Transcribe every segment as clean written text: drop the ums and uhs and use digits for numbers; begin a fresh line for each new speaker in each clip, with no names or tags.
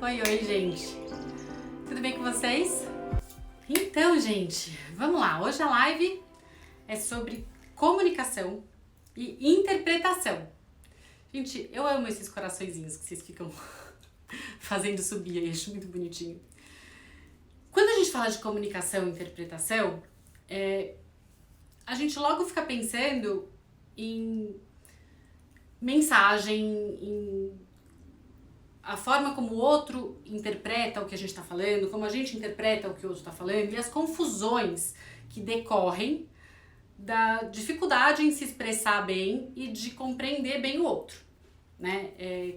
Oi, gente! Tudo bem com vocês? Então, gente, vamos lá. Hoje a live é sobre comunicação e interpretação. Gente, eu amo esses coraçõezinhos que vocês ficam fazendo subir aí, acho muito bonitinho. Quando a gente fala de comunicação e interpretação, a gente logo fica pensando em mensagem, em a forma como o outro interpreta o que a gente está falando, como a gente interpreta o que o outro está falando e as confusões que decorrem da dificuldade em se expressar bem e de compreender bem o outro, né?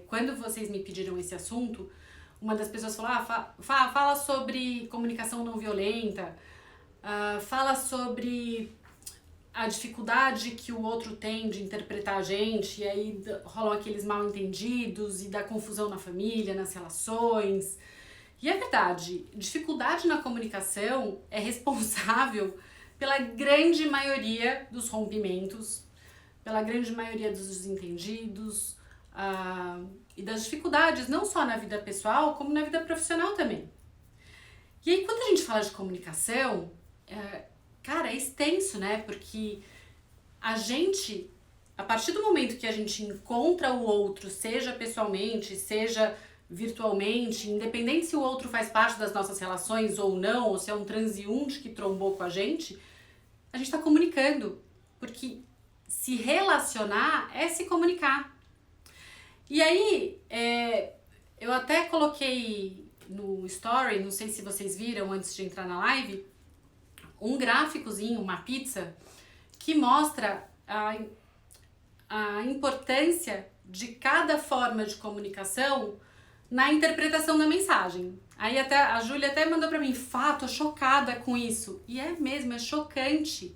Quando vocês me pediram esse assunto, uma das pessoas falou, fala sobre comunicação não violenta, fala sobre a dificuldade que o outro tem de interpretar a gente, e aí rolam aqueles mal entendidos e da confusão na família, nas relações. E é verdade, dificuldade na comunicação é responsável pela grande maioria dos rompimentos, pela grande maioria dos desentendidos e das dificuldades, não só na vida pessoal, como na vida profissional também. E aí, quando a gente fala de comunicação, cara, é extenso, né? Porque a gente, a partir do momento que a gente encontra o outro, seja pessoalmente, seja virtualmente, independente se o outro faz parte das nossas relações ou não, ou se é um transeunte que trombou com a gente tá comunicando. Porque se relacionar é se comunicar. E aí, eu até coloquei no story, não sei se vocês viram antes de entrar na live, um gráficozinho, uma pizza, que mostra a importância de cada forma de comunicação na interpretação da mensagem. Aí até a Júlia até mandou pra mim, tô chocada com isso. E é mesmo, é chocante.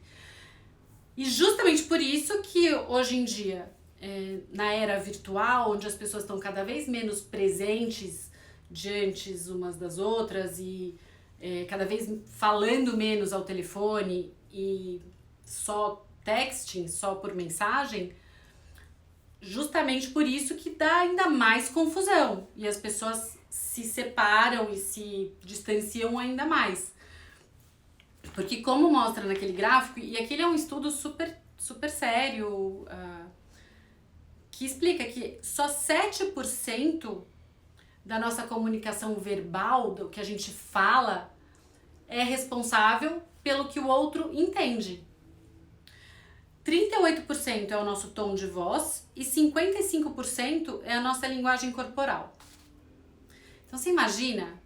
E justamente por isso que hoje em dia, na era virtual, onde as pessoas estão cada vez menos presentes diante umas das outras e cada vez falando menos ao telefone e só texting, só por mensagem, justamente por isso que dá ainda mais confusão e as pessoas se separam e se distanciam ainda mais. Porque como mostra naquele gráfico, e aquele é um estudo super, super sério, que explica que só 7% da nossa comunicação verbal, do que a gente fala, é responsável pelo que o outro entende. 38% é o nosso tom de voz e 55% é a nossa linguagem corporal. Então você imagina,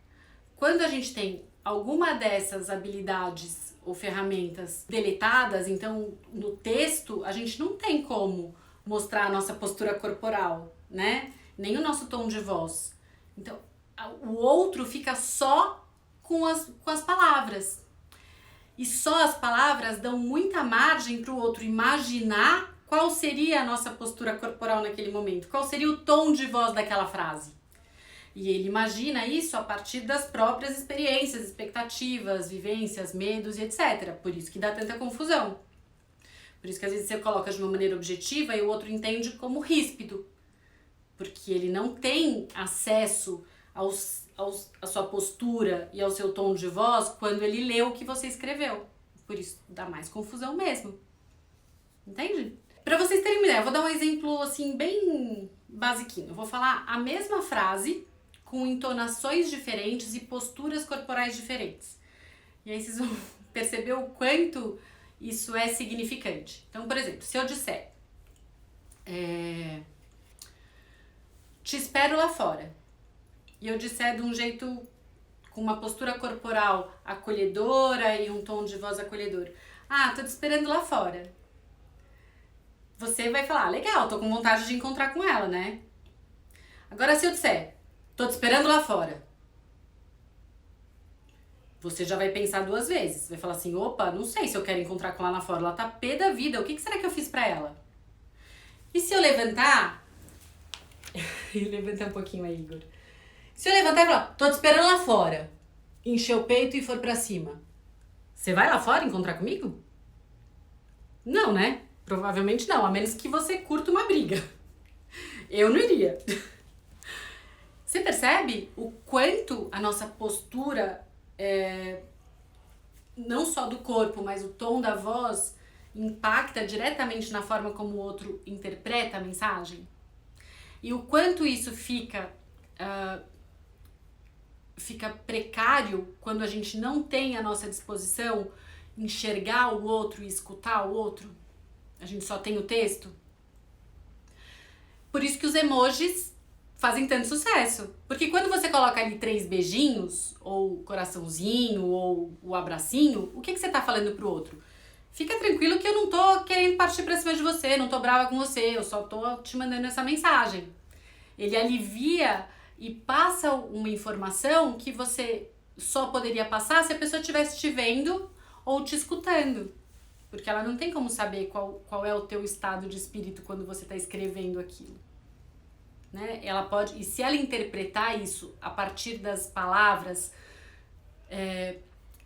quando a gente tem alguma dessas habilidades ou ferramentas deletadas, então no texto a gente não tem como mostrar a nossa postura corporal, né? Nem o nosso tom de voz. Então, o outro fica só com as palavras. E só as palavras dão muita margem para o outro imaginar qual seria a nossa postura corporal naquele momento, qual seria o tom de voz daquela frase. E ele imagina isso a partir das próprias experiências, expectativas, vivências, medos e etc. Por isso que dá tanta confusão. Por isso que às vezes você coloca de uma maneira objetiva e o outro entende como ríspido. Porque ele não tem acesso à sua postura e ao seu tom de voz quando ele lê o que você escreveu. Por isso dá mais confusão mesmo. Entende? Para vocês terem uma ideia, eu vou dar um exemplo assim bem basiquinho. Eu vou falar a mesma frase com entonações diferentes e posturas corporais diferentes. E aí vocês vão perceber o quanto isso é significante. Então, por exemplo, se eu disser te espero lá fora, e eu disser de um jeito, com uma postura corporal acolhedora e um tom de voz acolhedor, tô te esperando lá fora. Você vai falar, legal, tô com vontade de encontrar com ela, né? Agora se eu disser, tô te esperando lá fora, você já vai pensar duas vezes, vai falar assim, opa, não sei se eu quero encontrar com ela lá fora, ela tá pé da vida, o que será que eu fiz pra ela? E se eu levantar, levanta um pouquinho aí, Igor. Se eu levantar e falar, tô te esperando lá fora, encher o peito e for pra cima, você vai lá fora encontrar comigo? Não, né? Provavelmente não, a menos que você curta uma briga. Eu não iria. Você percebe o quanto a nossa postura, não só do corpo, mas o tom da voz, impacta diretamente na forma como o outro interpreta a mensagem? E o quanto isso fica precário quando a gente não tem à nossa disposição enxergar o outro e escutar o outro? A gente só tem o texto. Por isso que os emojis fazem tanto sucesso. Porque quando você coloca ali 3 beijinhos, ou coraçãozinho, ou o abracinho, o que você tá falando pro outro? Fica tranquilo que eu não tô querendo partir pra cima de você, não tô brava com você, eu só tô te mandando essa mensagem. Ele alivia e passa uma informação que você só poderia passar se a pessoa estivesse te vendo ou te escutando. Porque ela não tem como saber qual é o teu estado de espírito quando você está escrevendo aquilo. Né? Ela pode, e se ela interpretar isso a partir das palavras,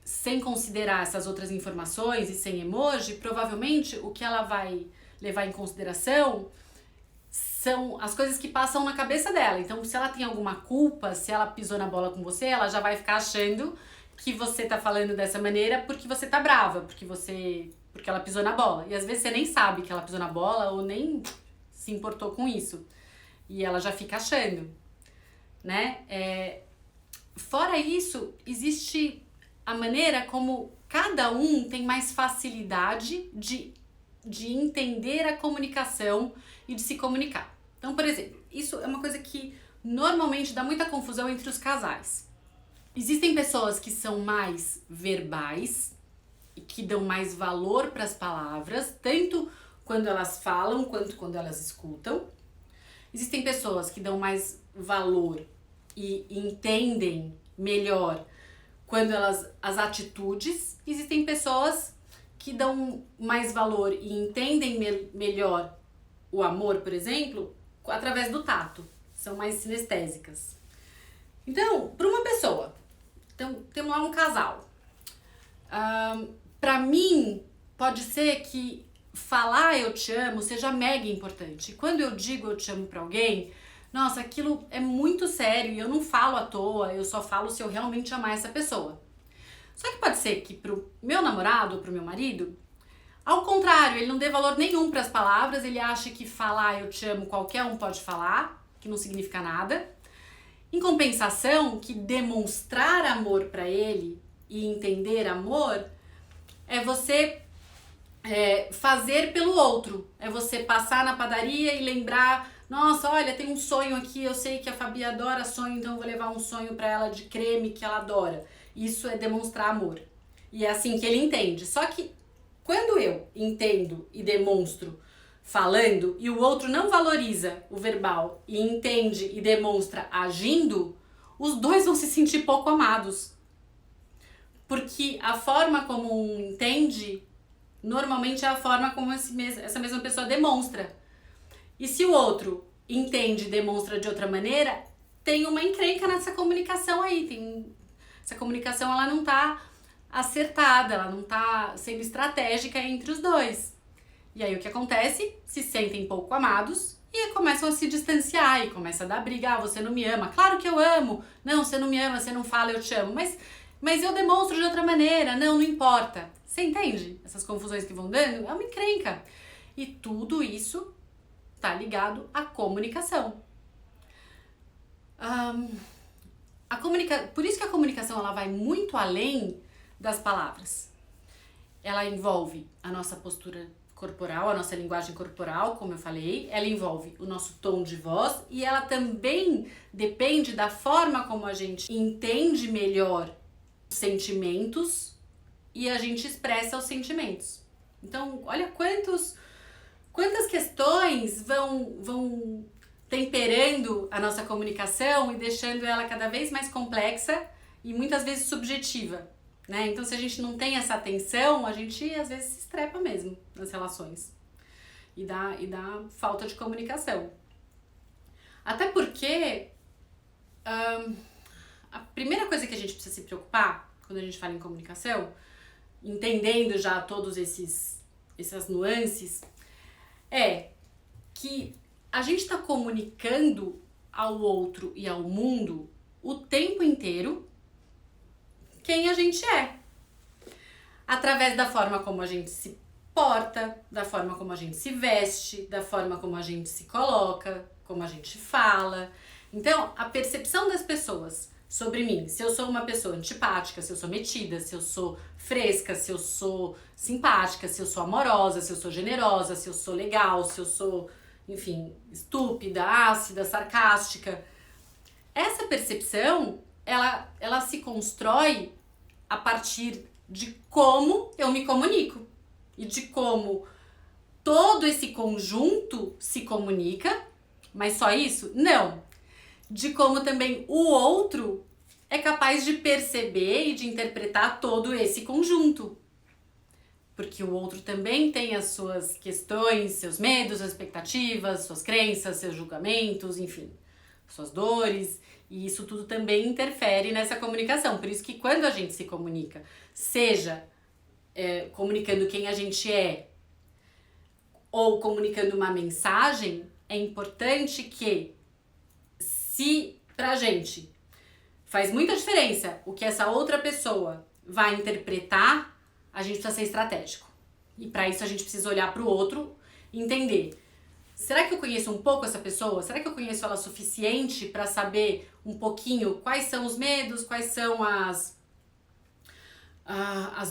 sem considerar essas outras informações e sem emoji, provavelmente o que ela vai levar em consideração são as coisas que passam na cabeça dela. Então, se ela tem alguma culpa, se ela pisou na bola com você, ela já vai ficar achando que você tá falando dessa maneira porque você tá brava, porque ela pisou na bola. E às vezes você nem sabe que ela pisou na bola ou nem se importou com isso. E ela já fica achando, né? Fora isso, existe a maneira como cada um tem mais facilidade de entender a comunicação e de se comunicar. Então, por exemplo, isso é uma coisa que normalmente dá muita confusão entre os casais. Existem pessoas que são mais verbais e que dão mais valor para as palavras, tanto quando elas falam quanto quando elas escutam. Existem pessoas que dão mais valor e entendem melhor quando as atitudes. Existem pessoas que dão mais valor e entendem melhor o amor, por exemplo, através do tato. São mais sinestésicas. Então, para uma pessoa, então temos lá um casal. Para mim, pode ser que falar eu te amo seja mega importante. Quando eu digo eu te amo pra alguém, nossa, aquilo é muito sério e eu não falo à toa, eu só falo se eu realmente amar essa pessoa. Só que pode ser que pro meu namorado ou pro meu marido, ao contrário, ele não dê valor nenhum pras palavras, ele acha que falar eu te amo qualquer um pode falar, que não significa nada. Em compensação, que demonstrar amor pra ele e entender amor é você fazer pelo outro. É você passar na padaria e lembrar, nossa, olha, tem um sonho aqui, eu sei que a Fabi adora sonho, então eu vou levar um sonho pra ela de creme que ela adora. Isso é demonstrar amor. E é assim que ele entende. Só que quando eu entendo e demonstro falando e o outro não valoriza o verbal e entende e demonstra agindo, os dois vão se sentir pouco amados. Porque a forma como um entende normalmente é a forma como essa mesma pessoa demonstra. E se o outro entende e demonstra de outra maneira, tem uma encrenca nessa comunicação aí. Essa comunicação ela não tá acertada, ela não tá sendo estratégica entre os dois. E aí o que acontece? Se sentem pouco amados e começam a se distanciar e começa a dar briga. Ah, você não me ama. Claro que eu amo. Não, você não me ama, você não fala, eu te amo. Mas eu demonstro de outra maneira. Não importa. Você entende? Essas confusões que vão dando é uma encrenca. E tudo isso tá ligado à comunicação. Por isso que a comunicação ela vai muito além das palavras. Ela envolve a nossa postura corporal, a nossa linguagem corporal, como eu falei, ela envolve o nosso tom de voz e ela também depende da forma como a gente entende melhor os sentimentos e a gente expressa os sentimentos. Então, olha quantas questões vão temperando a nossa comunicação e deixando ela cada vez mais complexa e muitas vezes subjetiva, né? Então, se a gente não tem essa atenção, a gente às vezes se estrepa mesmo nas relações e dá falta de comunicação. Até porque a primeira coisa que a gente precisa se preocupar quando a gente fala em comunicação, entendendo já todos essas nuances, é que a gente está comunicando ao outro e ao mundo o tempo inteiro quem a gente é. Através da forma como a gente se porta, da forma como a gente se veste, da forma como a gente se coloca, como a gente fala. Então, a percepção das pessoas sobre mim, se eu sou uma pessoa antipática, se eu sou metida, se eu sou fresca, se eu sou simpática, se eu sou amorosa, se eu sou generosa, se eu sou legal, se eu sou, enfim, estúpida, ácida, sarcástica. Essa percepção, ela se constrói a partir de como eu me comunico e de como todo esse conjunto se comunica, mas só isso? Não. De como também o outro é capaz de perceber e de interpretar todo esse conjunto. Porque o outro também tem as suas questões, seus medos, suas expectativas, suas crenças, seus julgamentos, enfim, suas dores. E isso tudo também interfere nessa comunicação. Por isso que quando a gente se comunica, seja comunicando quem a gente é ou comunicando uma mensagem, é importante que, se pra gente faz muita diferença o que essa outra pessoa vai interpretar, a gente precisa ser estratégico. E para isso a gente precisa olhar para o outro e entender: será que eu conheço um pouco essa pessoa? Será que eu conheço ela o suficiente para saber um pouquinho quais são os medos, quais são as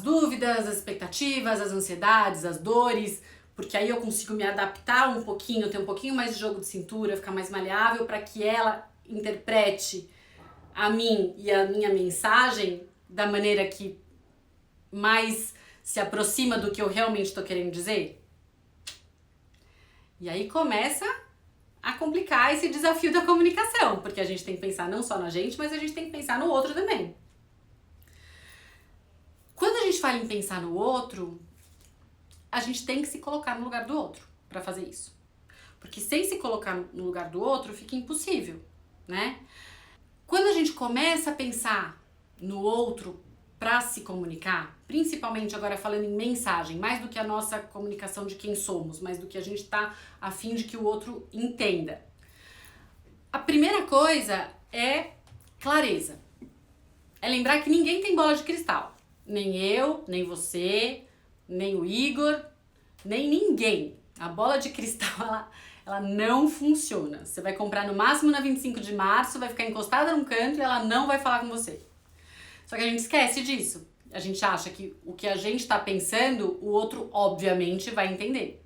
dúvidas, as expectativas, as ansiedades, as dores? Porque aí eu consigo me adaptar um pouquinho, ter um pouquinho mais de jogo de cintura, ficar mais maleável para que ela interprete a mim e a minha mensagem da maneira que mais se aproxima do que eu realmente estou querendo dizer. E aí começa a complicar esse desafio da comunicação, porque a gente tem que pensar não só na gente, mas a gente tem que pensar no outro também. Quando a gente fala em pensar no outro, a gente tem que se colocar no lugar do outro para fazer isso. Porque sem se colocar no lugar do outro, fica impossível, né? Quando a gente começa a pensar no outro para se comunicar, principalmente agora falando em mensagem, mais do que a nossa comunicação de quem somos, mais do que a gente está a fim de que o outro entenda. A primeira coisa é clareza. É lembrar que ninguém tem bola de cristal. Nem eu, nem você, nem o Igor, nem ninguém. A bola de cristal, ela não funciona. Você vai comprar no máximo na 25 de março, vai ficar encostada num canto e ela não vai falar com você. Só que a gente esquece disso. A gente acha que o que a gente está pensando, o outro obviamente vai entender.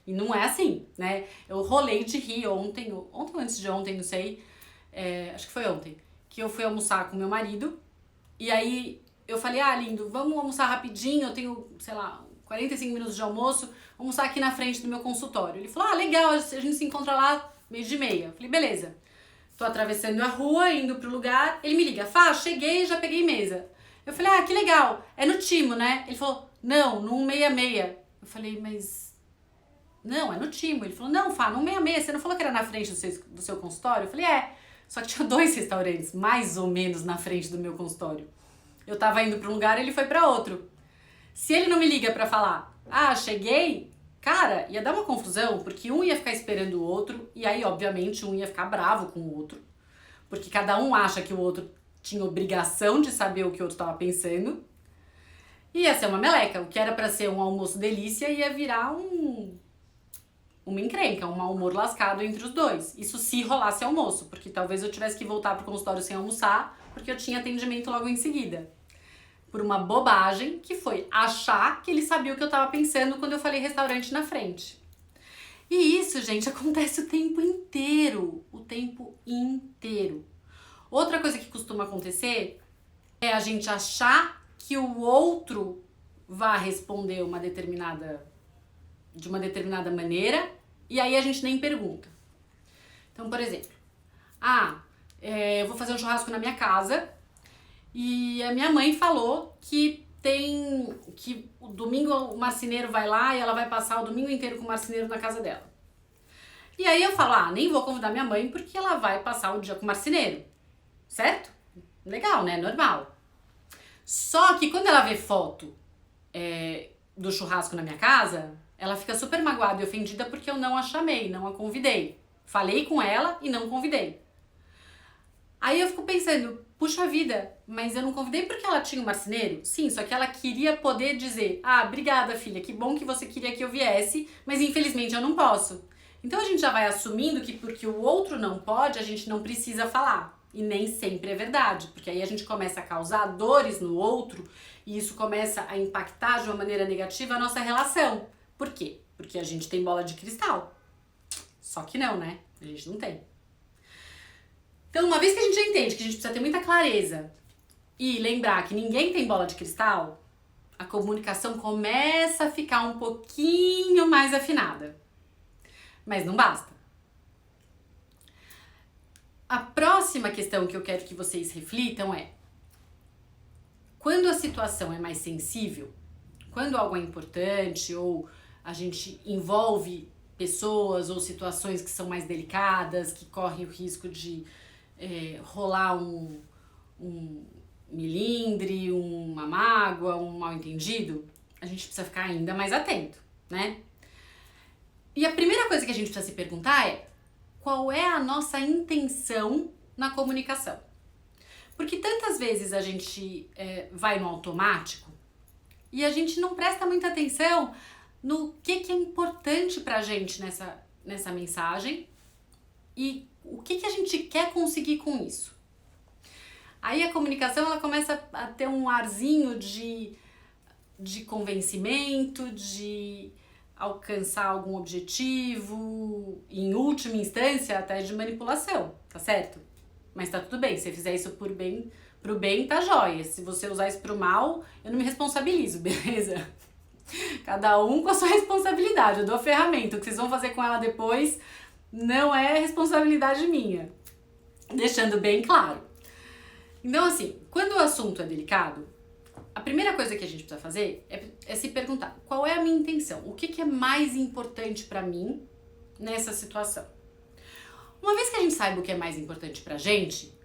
E não é assim, né? Eu rolei de rir ontem ou antes de ontem, não sei, acho que foi ontem, que eu fui almoçar com meu marido e aí eu falei: lindo, vamos almoçar rapidinho, eu tenho, sei lá, 45 minutos de almoço, vamos almoçar aqui na frente do meu consultório. Ele falou: legal, a gente se encontra lá 12:30. Eu falei: beleza. Tô atravessando a rua, indo pro lugar, ele me liga: Fá, cheguei e já peguei mesa. Eu falei: que legal, é no Timo, né? Ele falou: não, no 166. Eu falei: mas... não, é no Timo. Ele falou: não, Fá, no 166, você não falou que era na frente do seu consultório? Eu falei: só que tinha 2 restaurantes, mais ou menos na frente do meu consultório. Eu tava indo pra um lugar, ele foi pra outro. Se ele não me liga pra falar: cheguei, cara, ia dar uma confusão, porque um ia ficar esperando o outro, e aí, obviamente, um ia ficar bravo com o outro, porque cada um acha que o outro tinha obrigação de saber o que o outro tava pensando, e ia ser uma meleca. O que era pra ser um almoço delícia ia virar uma encrenca, um mau humor lascado entre os dois. Isso se rolasse almoço, porque talvez eu tivesse que voltar pro consultório sem almoçar, porque eu tinha atendimento logo em seguida. Por uma bobagem que foi achar que ele sabia o que eu tava pensando quando eu falei restaurante na frente. E isso, gente, acontece o tempo inteiro. O tempo inteiro. Outra coisa que costuma acontecer é a gente achar que o outro vai responder de uma determinada maneira e aí a gente nem pergunta. Então, por exemplo, eu vou fazer um churrasco na minha casa e a minha mãe falou que o domingo o marceneiro vai lá e ela vai passar o domingo inteiro com o marceneiro na casa dela. E aí eu falo: nem vou convidar minha mãe porque ela vai passar o dia com o marceneiro. Certo? Legal, né? Normal. Só que quando ela vê foto do churrasco na minha casa, ela fica super magoada e ofendida porque eu não a chamei, não a convidei. Falei com ela e não convidei. Aí eu fico pensando, puxa vida, mas eu não convidei porque ela tinha um marceneiro? Sim, só que ela queria poder dizer, obrigada filha, que bom que você queria que eu viesse, mas infelizmente eu não posso. Então a gente já vai assumindo que porque o outro não pode, a gente não precisa falar. E nem sempre é verdade, porque aí a gente começa a causar dores no outro e isso começa a impactar de uma maneira negativa a nossa relação. Por quê? Porque a gente tem bola de cristal. Só que não, né? A gente não tem. Então, uma vez que a gente já entende que a gente precisa ter muita clareza e lembrar que ninguém tem bola de cristal, a comunicação começa a ficar um pouquinho mais afinada. Mas não basta. A próxima questão que eu quero que vocês reflitam é: quando a situação é mais sensível, quando algo é importante ou a gente envolve pessoas ou situações que são mais delicadas, que correm o risco de rolar um melindre, uma mágoa, um mal-entendido, a gente precisa ficar ainda mais atento, né? E a primeira coisa que a gente precisa se perguntar é: qual é a nossa intenção na comunicação? Porque tantas vezes a gente vai no automático e a gente não presta muita atenção no que é importante pra gente nessa mensagem e o que a gente quer conseguir com isso. Aí a comunicação ela começa a ter um arzinho de convencimento, de alcançar algum objetivo, em última instância até de manipulação, tá certo? Mas tá tudo bem, se você fizer isso pro bem, tá jóia. Se você usar isso pro mal, eu não me responsabilizo, beleza? Cada um com a sua responsabilidade, eu dou a ferramenta, o que vocês vão fazer com ela depois não é responsabilidade minha. Deixando bem claro. Então assim, quando o assunto é delicado, a primeira coisa que a gente precisa fazer é se perguntar: qual é a minha intenção? O que é mais importante pra mim nessa situação? Uma vez que a gente saiba o que é mais importante pra gente,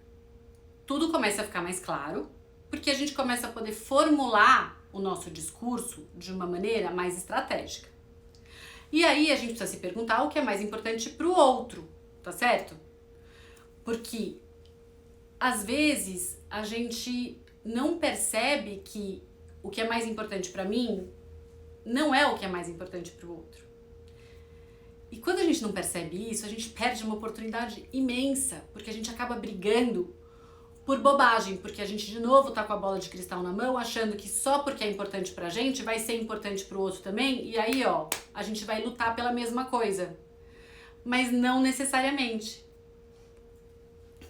tudo começa a ficar mais claro, porque a gente começa a poder formular o nosso discurso de uma maneira mais estratégica. E aí a gente precisa se perguntar o que é mais importante pro outro, tá certo? Porque às vezes a gente não percebe que o que é mais importante pra mim não é o que é mais importante pro outro. E quando a gente não percebe isso, a gente perde uma oportunidade imensa, porque a gente acaba brigando por bobagem, porque a gente de novo tá com a bola de cristal na mão, achando que só porque é importante pra gente vai ser importante pro outro também, e aí a gente vai lutar pela mesma coisa. Mas não necessariamente.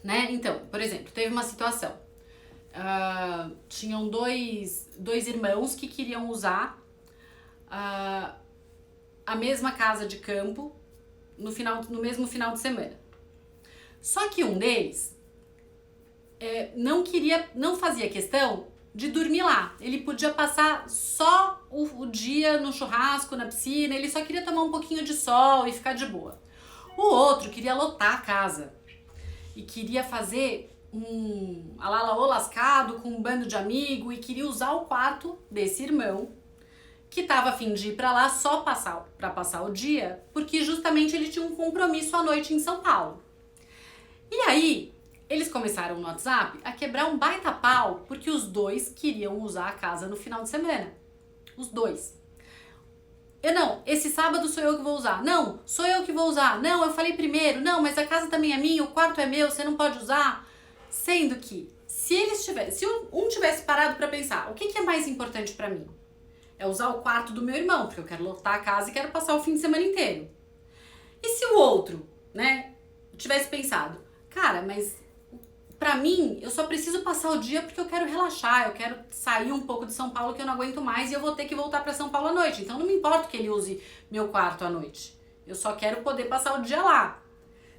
Né? Então, por exemplo, teve uma situação. Tinham dois irmãos que queriam usar a mesma casa de campo no mesmo final de semana. Só que um deles não fazia questão de dormir lá. Ele podia passar só o dia no churrasco, na piscina, ele só queria tomar um pouquinho de sol e ficar de boa. O outro queria lotar a casa e queria fazer um alalaô lascado com um bando de amigo e queria usar o quarto desse irmão que tava a fim de ir pra lá só pra passar o dia, porque justamente ele tinha um compromisso à noite em São Paulo. E aí, eles começaram no WhatsApp a quebrar um baita pau, porque os dois queriam usar a casa no final de semana. Os dois. Esse sábado sou eu que vou usar. Não, sou eu que vou usar. Não, eu falei primeiro. Não, mas a casa também é minha, o quarto é meu, você não pode usar. Sendo que, se um tivesse parado pra pensar, o que é mais importante pra mim? É usar o quarto do meu irmão, porque eu quero lotar a casa e quero passar o fim de semana inteiro. E se o outro, tivesse pensado, cara, mas pra mim, eu só preciso passar o dia porque eu quero relaxar, eu quero sair um pouco de São Paulo que eu não aguento mais e eu vou ter que voltar pra São Paulo à noite. Então não me importa que ele use meu quarto à noite. Eu só quero poder passar o dia lá.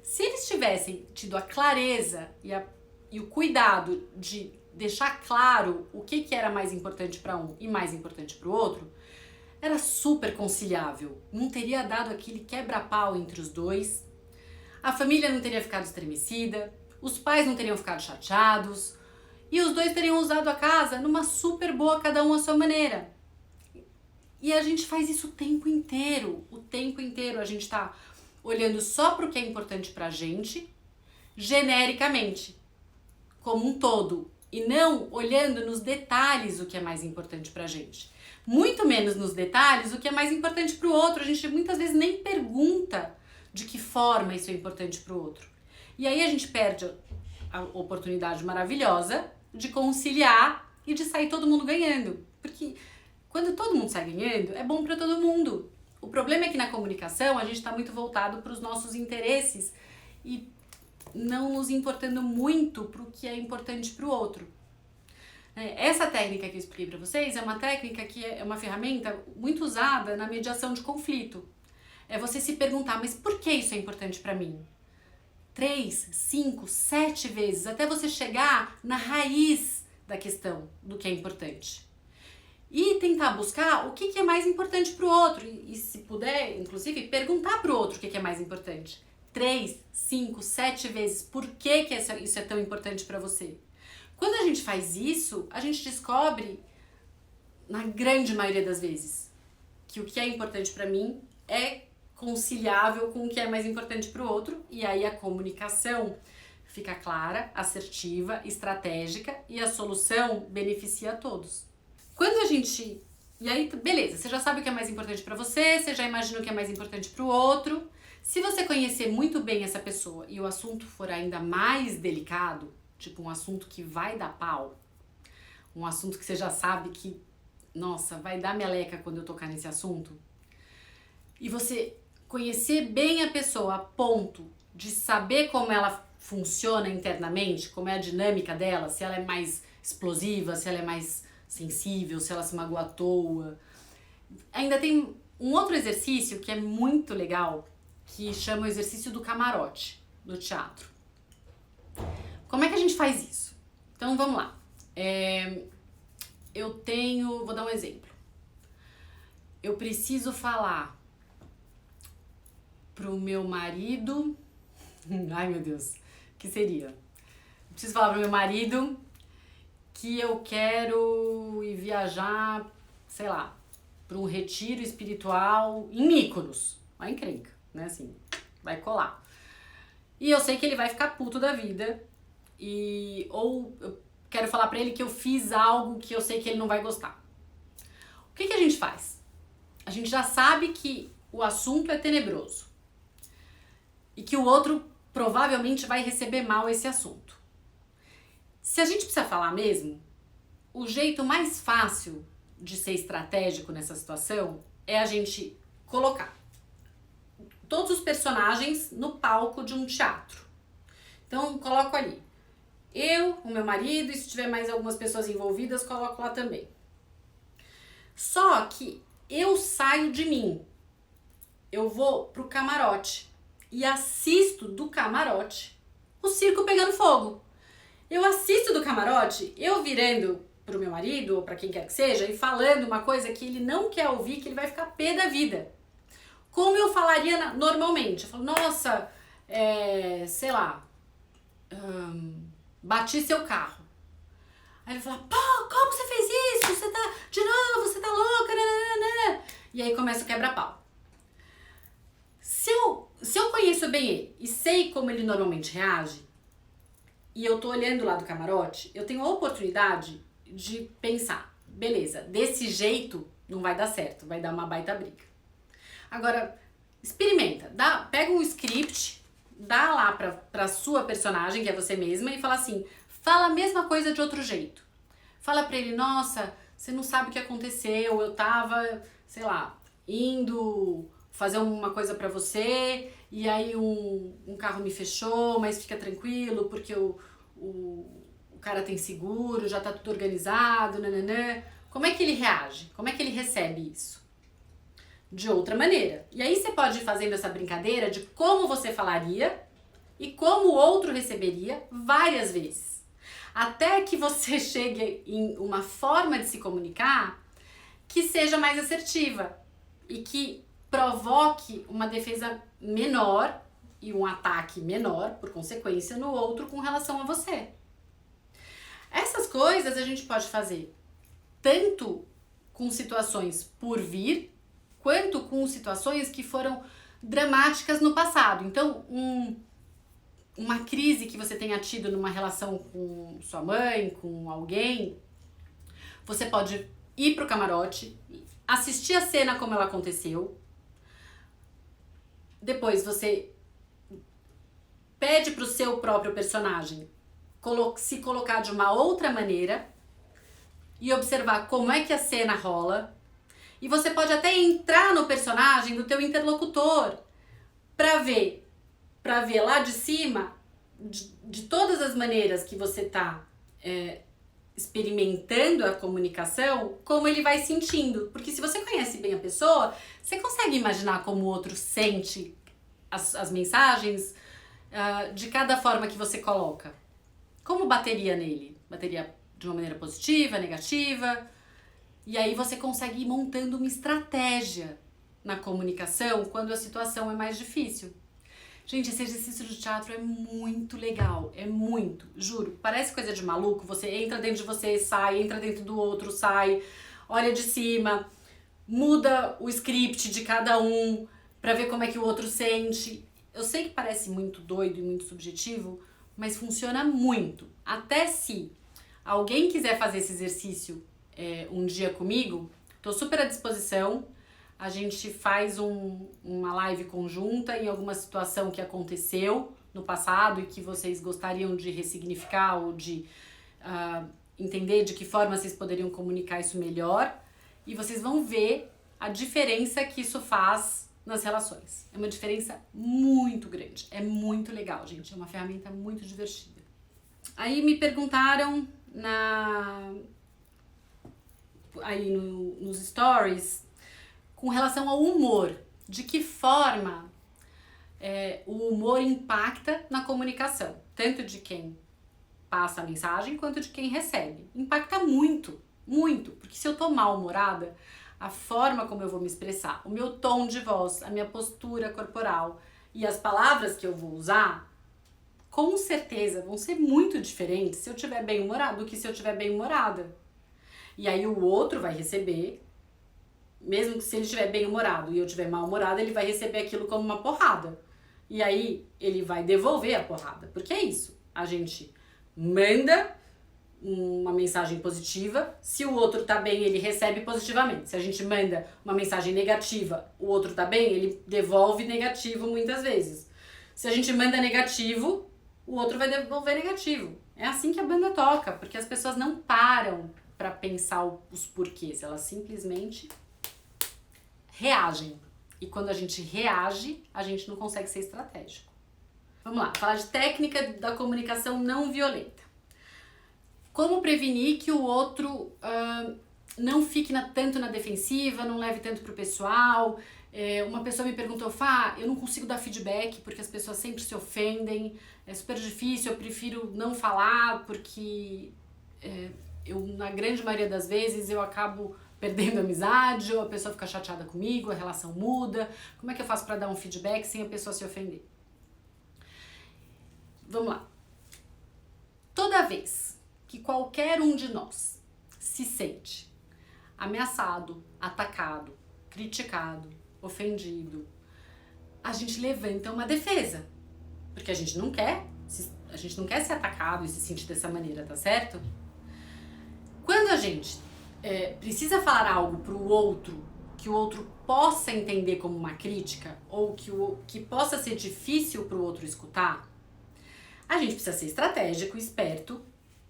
Se eles tivessem tido a clareza e o cuidado de deixar claro o que era mais importante para um e mais importante para o outro, era super conciliável. Não teria dado aquele quebra-pau entre os dois, a família não teria ficado estremecida, os pais não teriam ficado chateados e os dois teriam usado a casa numa super boa, cada um à sua maneira. E a gente faz isso o tempo inteiro a gente tá olhando só para o que é importante pra gente, genericamente, como um todo, e não olhando nos detalhes o que é mais importante pra gente. Muito menos nos detalhes o que é mais importante pro outro. A gente muitas vezes nem pergunta de que forma isso é importante pro outro. E aí a gente perde a oportunidade maravilhosa de conciliar e de sair todo mundo ganhando. Porque quando todo mundo sai ganhando, é bom para todo mundo. O problema é que na comunicação a gente está muito voltado para os nossos interesses e não nos importando muito para o que é importante para o outro. Essa técnica que eu expliquei para vocês é uma técnica que é uma ferramenta muito usada na mediação de conflito. É você se perguntar, mas por que isso é importante para mim? 3, 5, 7 vezes, até você chegar na raiz da questão do que é importante. E tentar buscar o que é mais importante para o outro. E se puder, inclusive, perguntar para o outro o que é mais importante. 3, 5, 7 vezes. Por que isso é tão importante para você? Quando a gente faz isso, a gente descobre, na grande maioria das vezes, que o que é importante para mim é conciliável com o que é mais importante para o outro. E aí a comunicação fica clara, assertiva, estratégica e a solução beneficia a todos. Quando a gente... E aí, beleza, você já sabe o que é mais importante pra você, você já imagina o que é mais importante pro outro. Se você conhecer muito bem essa pessoa e o assunto for ainda mais delicado, tipo um assunto que vai dar pau, um assunto que você já sabe que, nossa, vai dar meleca quando eu tocar nesse assunto, e você conhecer bem a pessoa a ponto de saber como ela funciona internamente, como é a dinâmica dela, se ela é mais explosiva, se ela é mais sensível, se ela se magoa à toa. Ainda tem um outro exercício que é muito legal, que chama o exercício do camarote, do teatro. Como é que a gente faz isso? Então vamos lá. Vou dar um exemplo. Eu preciso falar pro meu marido, ai meu Deus, que seria? Eu preciso falar pro meu marido que eu quero ir viajar, sei lá, para um retiro espiritual em Mykonos. Vai encrenca, né? Assim, vai colar. E eu sei que ele vai ficar puto da vida. Ou eu quero falar pra ele que eu fiz algo que eu sei que ele não vai gostar. O que a gente faz? A gente já sabe que o assunto é tenebroso. E que o outro provavelmente vai receber mal esse assunto. Se a gente precisa falar mesmo, o jeito mais fácil de ser estratégico nessa situação é a gente colocar todos os personagens no palco de um teatro. Então, coloco ali eu, o meu marido, e se tiver mais algumas pessoas envolvidas, coloco lá também. Só que eu saio de mim. Eu vou pro camarote e assisto do camarote o circo pegando fogo. Eu assisto do camarote, eu virando pro meu marido, ou pra quem quer que seja, e falando uma coisa que ele não quer ouvir, que ele vai ficar pé da vida. Como eu falaria normalmente. Eu falo, nossa, sei lá, bati seu carro. Aí ele fala, pô, como você fez isso? Você tá, de novo, você tá louca, nananana. E aí começa o quebra-pau. Se eu conheço bem ele e sei como ele normalmente reage, e eu tô olhando lá do camarote, eu tenho a oportunidade de pensar, beleza, desse jeito não vai dar certo, vai dar uma baita briga. Agora, experimenta, pega um script, dá lá pra sua personagem, que é você mesma, e fala assim, fala a mesma coisa de outro jeito. Fala pra ele, nossa, você não sabe o que aconteceu, eu tava, sei lá, indo fazer uma coisa pra você, e aí um carro me fechou, mas fica tranquilo, porque o cara tem seguro, já tá tudo organizado, nananã. Como é que ele reage? Como é que ele recebe isso? De outra maneira. E aí você pode ir fazendo essa brincadeira de como você falaria e como o outro receberia várias vezes. Até que você chegue em uma forma de se comunicar que seja mais assertiva e que provoque uma defesa menor e um ataque menor, por consequência, no outro com relação a você. Essas coisas a gente pode fazer tanto com situações por vir, quanto com situações que foram dramáticas no passado. Então, uma crise que você tenha tido numa relação com sua mãe, com alguém, você pode ir pro camarote, assistir a cena como ela aconteceu, depois você pede pro seu próprio personagem se colocar de uma outra maneira e observar como é que a cena rola. E você pode até entrar no personagem do teu interlocutor para ver lá de cima, de todas as maneiras que você tá experimentando a comunicação, como ele vai sentindo. Porque se você conhece bem a pessoa, você consegue imaginar como o outro sente as mensagens de cada forma que você coloca. Como bateria nele? Bateria de uma maneira positiva, negativa? E aí você consegue ir montando uma estratégia na comunicação quando a situação é mais difícil. Gente, esse exercício de teatro é muito legal, é muito, juro. Parece coisa de maluco, você entra dentro de você, sai, entra dentro do outro, sai, olha de cima, muda o script de cada um pra ver como é que o outro sente. Eu sei que parece muito doido e muito subjetivo, mas funciona muito. Até se alguém quiser fazer esse exercício um dia comigo, tô super à disposição. A gente faz uma live conjunta em alguma situação que aconteceu no passado e que vocês gostariam de ressignificar ou de entender de que forma vocês poderiam comunicar isso melhor. E vocês vão ver a diferença que isso faz nas relações. É uma diferença muito grande. É muito legal, gente. É uma ferramenta muito divertida. Aí me perguntaram aí nos stories com relação ao humor. De que forma o humor impacta na comunicação. Tanto de quem passa a mensagem quanto de quem recebe. Impacta muito, muito. Porque se eu tô mal-humorada, a forma como eu vou me expressar, o meu tom de voz, a minha postura corporal e as palavras que eu vou usar, com certeza vão ser muito diferentes se eu estiver bem-humorada do que se eu estiver bem-humorada. E aí o outro vai receber, mesmo que se ele estiver bem-humorado e eu estiver mal-humorada, ele vai receber aquilo como uma porrada. E aí ele vai devolver a porrada. Porque é isso, a gente manda uma mensagem positiva, se o outro tá bem, ele recebe positivamente. Se a gente manda uma mensagem negativa, o outro tá bem, ele devolve negativo muitas vezes. Se a gente manda negativo, o outro vai devolver negativo. É assim que a banda toca, porque as pessoas não param pra pensar os porquês, elas simplesmente reagem. E quando a gente reage, a gente não consegue ser estratégico. Vamos lá, falar de técnica da comunicação não violenta. Como prevenir que o outro não fique tanto na defensiva, não leve tanto pro pessoal. Uma pessoa me perguntou, Fá, eu não consigo dar feedback porque as pessoas sempre se ofendem, é super difícil, eu prefiro não falar porque na grande maioria das vezes eu acabo perdendo a amizade ou a pessoa fica chateada comigo, a relação muda. Como é que eu faço para dar um feedback sem a pessoa se ofender? Vamos lá. Toda vez que qualquer um de nós se sente ameaçado, atacado, criticado, ofendido, a gente levanta uma defesa, porque a gente não quer ser atacado e se sentir dessa maneira, tá certo? Quando a gente precisa falar algo pro outro, que o outro possa entender como uma crítica ou que possa ser difícil pro outro escutar, a gente precisa ser estratégico, esperto,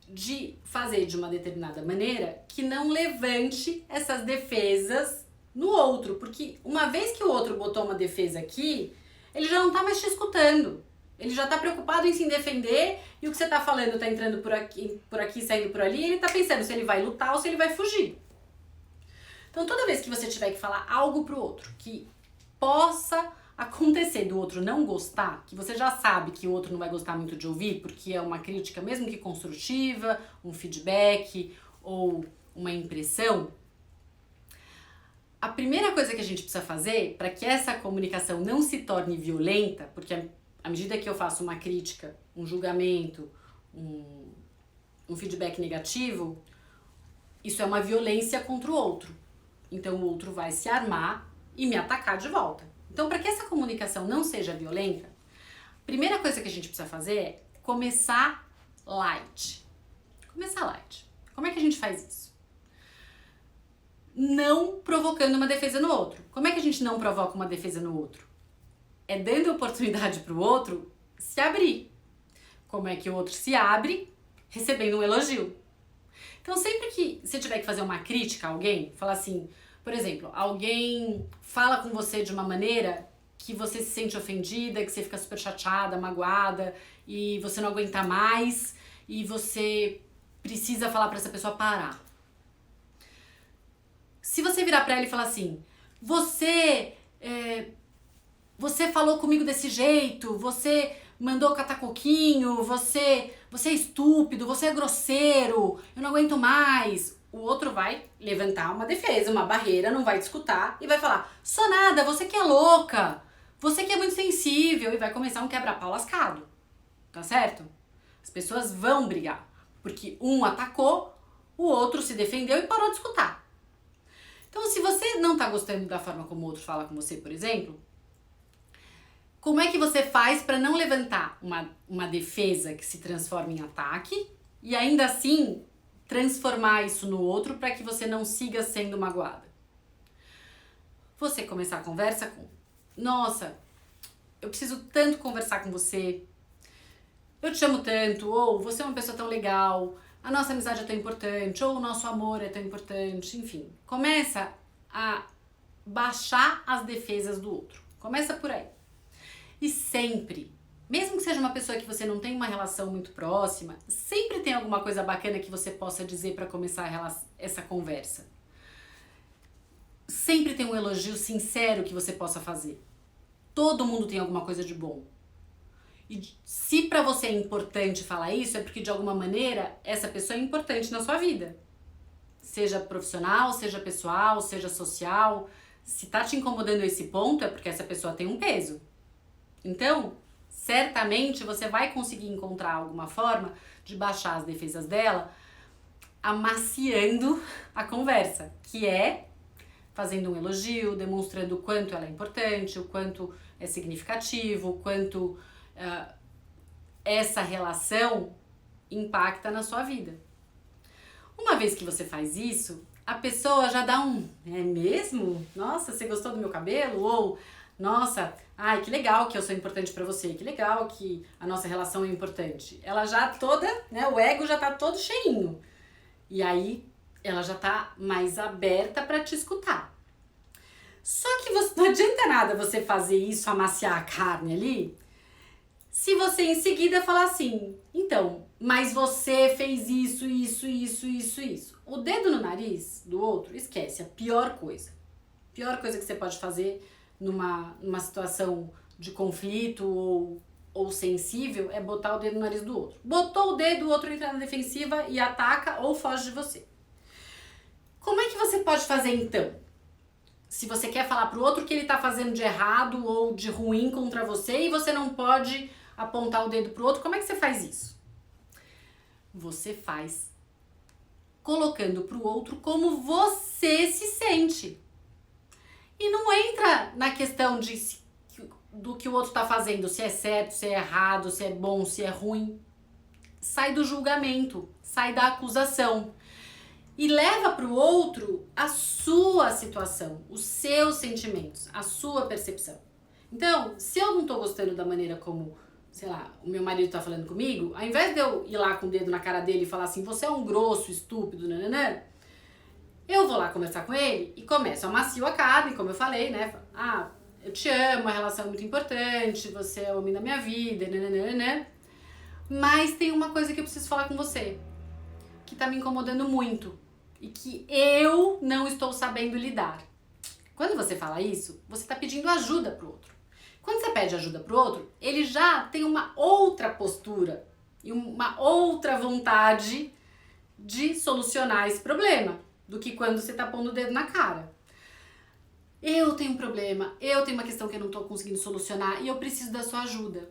de fazer de uma determinada maneira que não levante essas defesas no outro. Porque uma vez que o outro botou uma defesa aqui, ele já não tá mais te escutando. Ele já tá preocupado em se defender e o que você tá falando tá entrando por aqui, saindo por ali, e ele tá pensando se ele vai lutar ou se ele vai fugir. Então toda vez que você tiver que falar algo pro outro que possa acontecer do outro não gostar, que você já sabe que o outro não vai gostar muito de ouvir, porque é uma crítica mesmo que construtiva, um feedback ou uma impressão, a primeira coisa que a gente precisa fazer para que essa comunicação não se torne violenta, porque à medida que eu faço uma crítica, um julgamento, um feedback negativo, isso é uma violência contra o outro. Então o outro vai se armar e me atacar de volta. Então, para que essa comunicação não seja violenta, a primeira coisa que a gente precisa fazer é começar light. Começar light. Como é que a gente faz isso? Não provocando uma defesa no outro. Como é que a gente não provoca uma defesa no outro? É dando oportunidade para o outro se abrir. Como é que o outro se abre? Recebendo um elogio. Então, sempre que você tiver que fazer uma crítica a alguém, falar assim, por exemplo, alguém fala com você de uma maneira que você se sente ofendida, que você fica super chateada, magoada, e você não aguenta mais, e você precisa falar para essa pessoa parar. Se você virar para ela e falar assim, você falou comigo desse jeito, você mandou catar coquinho, você é estúpido, você é grosseiro, eu não aguento mais. O outro vai levantar uma defesa, uma barreira, não vai te escutar e vai falar, sou nada, você que é louca, você que é muito sensível, e vai começar um quebra-pau lascado, tá certo? As pessoas vão brigar, porque um atacou, o outro se defendeu e parou de escutar. Então, se você não tá gostando da forma como o outro fala com você, por exemplo, como é que você faz para não levantar uma defesa que se transforma em ataque e ainda assim transformar isso no outro para que você não siga sendo magoada? Você começar a conversa com, nossa, eu preciso tanto conversar com você, eu te amo tanto, ou você é uma pessoa tão legal, a nossa amizade é tão importante, ou o nosso amor é tão importante, enfim. Começa a baixar as defesas do outro. Começa por aí. E sempre, mesmo que seja uma pessoa que você não tem uma relação muito próxima, sempre tem alguma coisa bacana que você possa dizer para começar essa conversa. Sempre tem um elogio sincero que você possa fazer. Todo mundo tem alguma coisa de bom. E se para você é importante falar isso, é porque de alguma maneira essa pessoa é importante na sua vida. Seja profissional, seja pessoal, seja social. Se tá te incomodando esse ponto, é porque essa pessoa tem um peso. Então, certamente você vai conseguir encontrar alguma forma de baixar as defesas dela, amaciando a conversa, que é fazendo um elogio, demonstrando o quanto ela é importante, o quanto é significativo, o quanto essa relação impacta na sua vida. Uma vez que você faz isso, a pessoa já dá é mesmo? Nossa, você gostou do meu cabelo? Ou, nossa, ai, que legal que eu sou importante pra você, que legal que a nossa relação é importante. Ela já toda, né, o ego já tá todo cheinho. E aí, ela já tá mais aberta pra te escutar. Só que não adianta nada você fazer isso, amaciar a carne ali, se você em seguida falar assim, então, mas você fez isso. O dedo no nariz do outro, esquece, a pior coisa. A pior coisa que você pode fazer numa situação de conflito ou sensível é botar o dedo no nariz do outro. Botou o dedo, o outro entra na defensiva e ataca ou foge de você. Como é que você pode fazer então? Se você quer falar pro outro que ele tá fazendo de errado ou de ruim contra você e você não pode apontar o dedo pro outro, como é que você faz isso? Você faz colocando pro outro como você se sente. E não entra na questão do que o outro tá fazendo, se é certo, se é errado, se é bom, se é ruim. Sai do julgamento, sai da acusação. E leva pro outro a sua situação, os seus sentimentos, a sua percepção. Então, se eu não tô gostando da maneira como, sei lá, o meu marido tá falando comigo, ao invés de eu ir lá com o dedo na cara dele e falar assim, você é um grosso, estúpido, nananã, eu vou lá conversar com ele e começo a amacio a carne, como eu falei, né? Ah, eu te amo, a relação é muito importante, você é o homem da minha vida, nananã. Mas tem uma coisa que eu preciso falar com você, que tá me incomodando muito e que eu não estou sabendo lidar. Quando você fala isso, você tá pedindo ajuda pro outro. Quando você pede ajuda pro outro, ele já tem uma outra postura e uma outra vontade de solucionar esse problema do que quando você tá pondo o dedo na cara. Eu tenho um problema, eu tenho uma questão que eu não tô conseguindo solucionar e eu preciso da sua ajuda.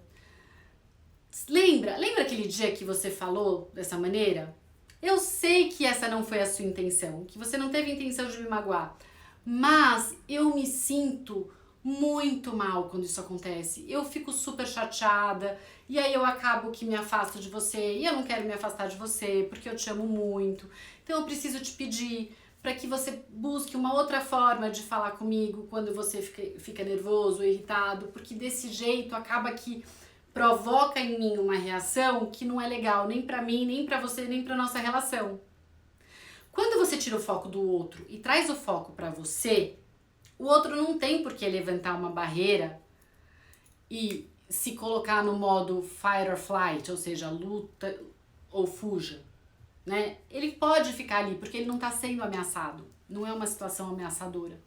Lembra aquele dia que você falou dessa maneira? Eu sei que essa não foi a sua intenção, que você não teve intenção de me magoar, mas eu me sinto muito mal quando isso acontece. Eu fico super chateada e aí eu acabo que me afasto de você e eu não quero me afastar de você porque eu te amo muito. Então eu preciso te pedir para que você busque uma outra forma de falar comigo quando você fica nervoso, irritado, porque desse jeito acaba que provoca em mim uma reação que não é legal nem para mim, nem para você, nem para nossa relação. Quando você tira o foco do outro e traz o foco para você, o outro não tem por que levantar uma barreira e se colocar no modo fight or flight, ou seja, luta ou fuja, né? Ele pode ficar ali porque ele não está sendo ameaçado, não é uma situação ameaçadora.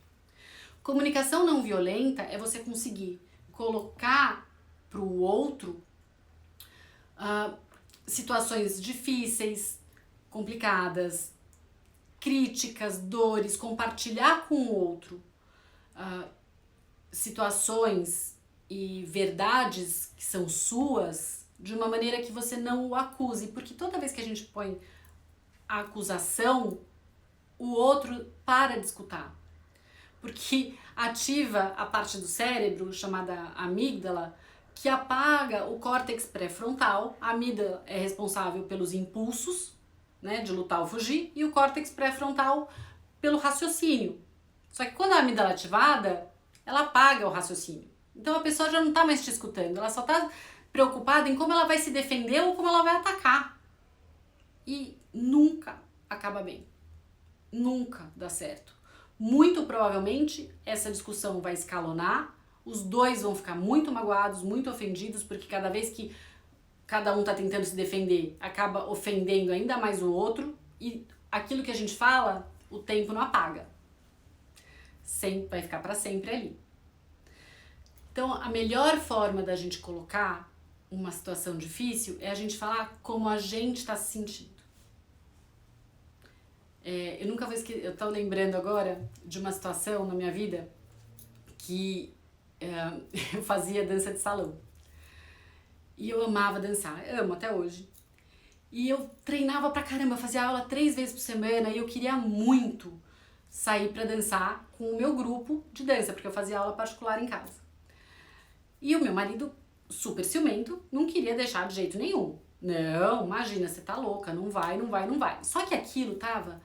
Comunicação não violenta é você conseguir colocar para o outro situações difíceis, complicadas, críticas, dores, compartilhar com o outro situações e verdades que são suas de uma maneira que você não o acuse, porque toda vez que a gente põe a acusação, o outro para de escutar, porque ativa a parte do cérebro chamada amígdala, que apaga o córtex pré-frontal. A amígdala é responsável pelos impulsos, né, de lutar ou fugir, e o córtex pré-frontal pelo raciocínio. Só que quando a amígdala é ativada, ela apaga o raciocínio. Então a pessoa já não está mais te escutando, ela só está preocupada em como ela vai se defender ou como ela vai atacar. E nunca acaba bem. Nunca dá certo. Muito provavelmente essa discussão vai escalonar, os dois vão ficar muito magoados, muito ofendidos, porque cada vez que cada um está tentando se defender, acaba ofendendo ainda mais o outro, e aquilo que a gente fala, o tempo não apaga. Sempre vai ficar para sempre ali. Então, a melhor forma da gente colocar uma situação difícil é a gente falar como a gente está se sentindo. Eu nunca vou esquecer, eu estou lembrando agora de uma situação na minha vida que eu fazia dança de salão. E eu amava dançar, amo até hoje. E eu treinava pra caramba, fazia aula 3 vezes por semana e eu queria muito sair pra dançar com o meu grupo de dança, porque eu fazia aula particular em casa. E o meu marido, super ciumento, não queria deixar de jeito nenhum. Não, imagina, você tá louca, não vai, não vai, não vai. Só que aquilo tava,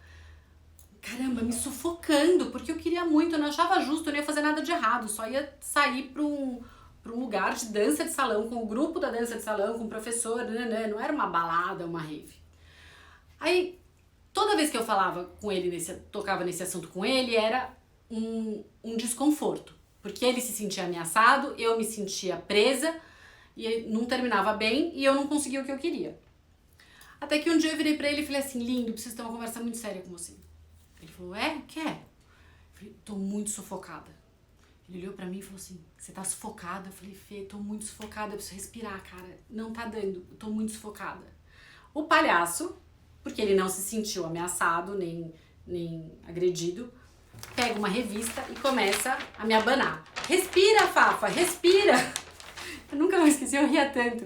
caramba, me sufocando, porque eu queria muito, eu não achava justo, eu não ia fazer nada de errado, só ia sair pra um lugar de dança de salão, com o grupo da dança de salão, com o professor, não era uma balada, uma rave. Aí, toda vez que eu falava com ele, tocava nesse assunto com ele, era um desconforto, porque ele se sentia ameaçado, eu me sentia presa, e não terminava bem, e eu não conseguia o que eu queria. Até que um dia eu virei pra ele e falei assim, lindo, preciso ter uma conversa muito séria com você. Ele falou, o que é? Eu falei, tô muito sufocada. Ele olhou pra mim e falou assim, você tá sufocada? Eu falei, Fê, tô muito sufocada, eu preciso respirar, cara. Não tá dando, eu tô muito sufocada. O palhaço, porque ele não se sentiu ameaçado, nem agredido, pega uma revista e começa a me abanar. Respira, Fafa, respira! Eu nunca mais esqueci, eu ria tanto.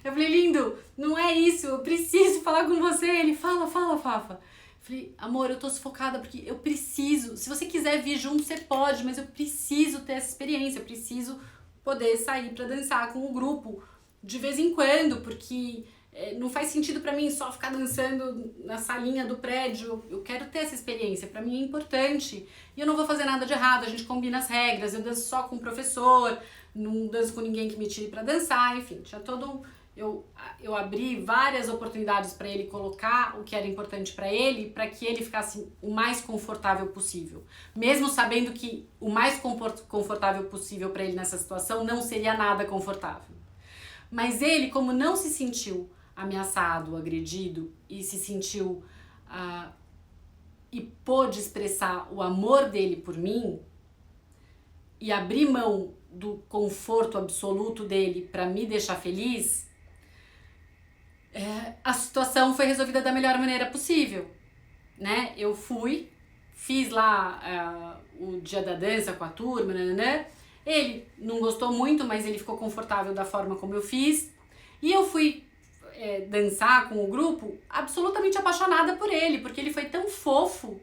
Eu falei, lindo, não é isso, eu preciso falar com você. Ele, fala, Fafa. Falei, amor, eu tô sufocada porque eu preciso, se você quiser vir junto, você pode, mas eu preciso ter essa experiência, eu preciso poder sair pra dançar com o grupo de vez em quando, porque não faz sentido pra mim só ficar dançando na salinha do prédio, eu quero ter essa experiência, pra mim é importante, e eu não vou fazer nada de errado, a gente combina as regras, eu danço só com o professor, não danço com ninguém que me tire pra dançar, enfim, tinha todo eu abri várias oportunidades para ele colocar o que era importante para ele, para que ele ficasse o mais confortável possível. Mesmo sabendo que o mais confortável possível para ele nessa situação não seria nada confortável. Mas ele, como não se sentiu ameaçado, agredido e se sentiu e pôde expressar o amor dele por mim e abrir mão do conforto absoluto dele para me deixar feliz, a situação foi resolvida da melhor maneira possível, né? Eu fiz lá o dia da dança com a turma, ele não gostou muito, mas ele ficou confortável da forma como eu fiz, e eu fui dançar com o grupo absolutamente apaixonada por ele, porque ele foi tão fofo,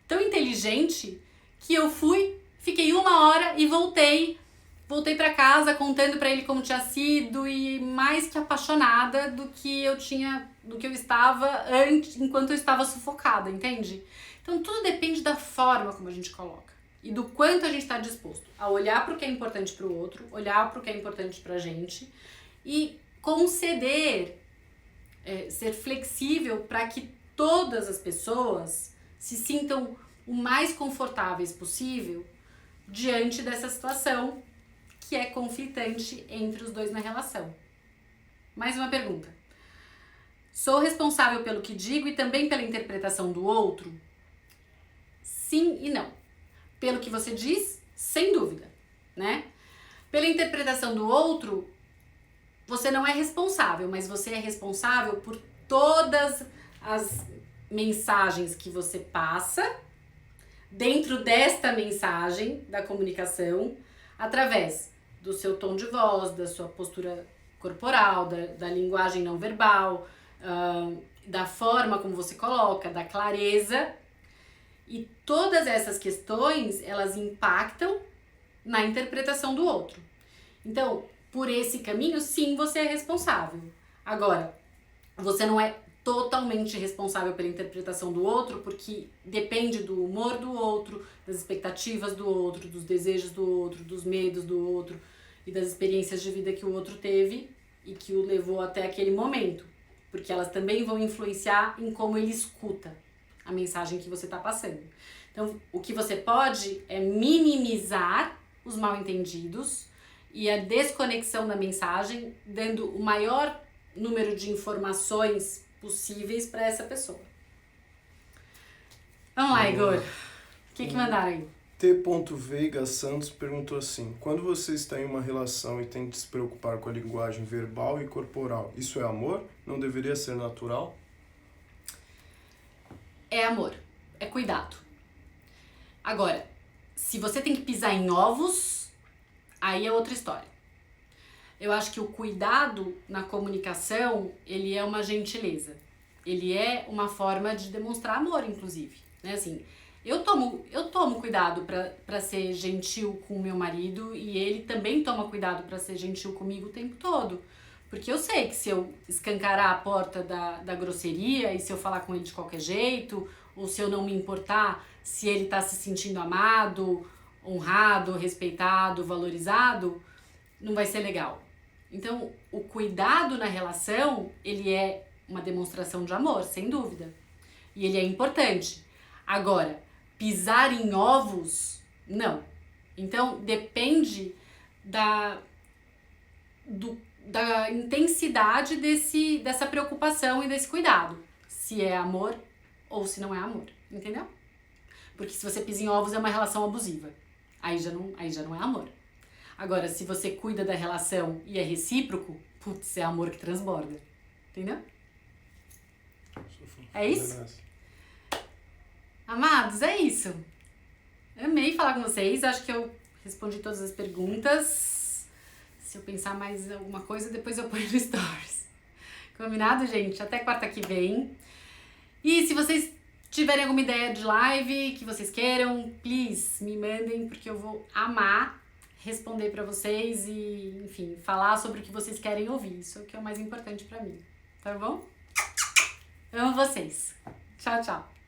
tão inteligente, que eu fui Fiquei 1 hora e voltei para casa contando para ele como tinha sido e mais que apaixonada do que eu estava antes, enquanto eu estava sufocada, entende? Então tudo depende da forma como a gente coloca e do quanto a gente está disposto a olhar para o que é importante para o outro, olhar para o que é importante para a gente e conceder, ser flexível para que todas as pessoas se sintam o mais confortáveis possível diante dessa situação que é conflitante entre os dois na relação. Mais uma pergunta. Sou responsável pelo que digo e também pela interpretação do outro? Sim e não. Pelo que você diz, sem dúvida, né? Pela interpretação do outro, você não é responsável, mas você é responsável por todas as mensagens que você passa dentro desta mensagem da comunicação, através do seu tom de voz, da sua postura corporal, da linguagem não verbal, da forma como você coloca, da clareza. E todas essas questões, elas impactam na interpretação do outro. Então, por esse caminho, sim, você é responsável. Agora, você não é totalmente responsável pela interpretação do outro, porque depende do humor do outro, das expectativas do outro, dos desejos do outro, dos medos do outro e das experiências de vida que o outro teve e que o levou até aquele momento, porque elas também vão influenciar em como ele escuta a mensagem que você está passando. Então, o que você pode é minimizar os mal-entendidos e a desconexão da mensagem, dando o maior número de informações possíveis para essa pessoa. Vamos lá, Igor. O que mandaram aí?
T. Veiga Santos perguntou assim: quando você está em uma relação e tem que se preocupar com a linguagem verbal e corporal, isso é amor? Não deveria ser natural?
É amor, é cuidado. Agora, se você tem que pisar em ovos, aí é outra história. Eu acho que o cuidado na comunicação, ele é uma gentileza. Ele é uma forma de demonstrar amor, inclusive. Né? Assim, eu tomo cuidado para ser gentil com o meu marido e ele também toma cuidado para ser gentil comigo o tempo todo. Porque eu sei que se eu escancarar a porta da grosseria e se eu falar com ele de qualquer jeito, ou se eu não me importar se ele tá se sentindo amado, honrado, respeitado, valorizado, não vai ser legal. Então, o cuidado na relação, ele é uma demonstração de amor, sem dúvida. E ele é importante. Agora, pisar em ovos, não. Então, depende da intensidade dessa preocupação e desse cuidado. Se é amor ou se não é amor, entendeu? Porque se você pisa em ovos é uma relação abusiva. Aí já não é amor. Agora, se você cuida da relação e é recíproco, putz, é amor que transborda. Entendeu? É isso? Amados, é isso. Amei falar com vocês. Acho que eu respondi todas as perguntas. Se eu pensar mais alguma coisa, depois eu ponho no Stories. Combinado, gente? Até quarta que vem. E se vocês tiverem alguma ideia de live que vocês queiram, please, me mandem, porque eu vou amar responder pra vocês e, enfim, falar sobre o que vocês querem ouvir. Isso é o que é o mais importante pra mim. Tá bom? Amo vocês. Tchau, tchau.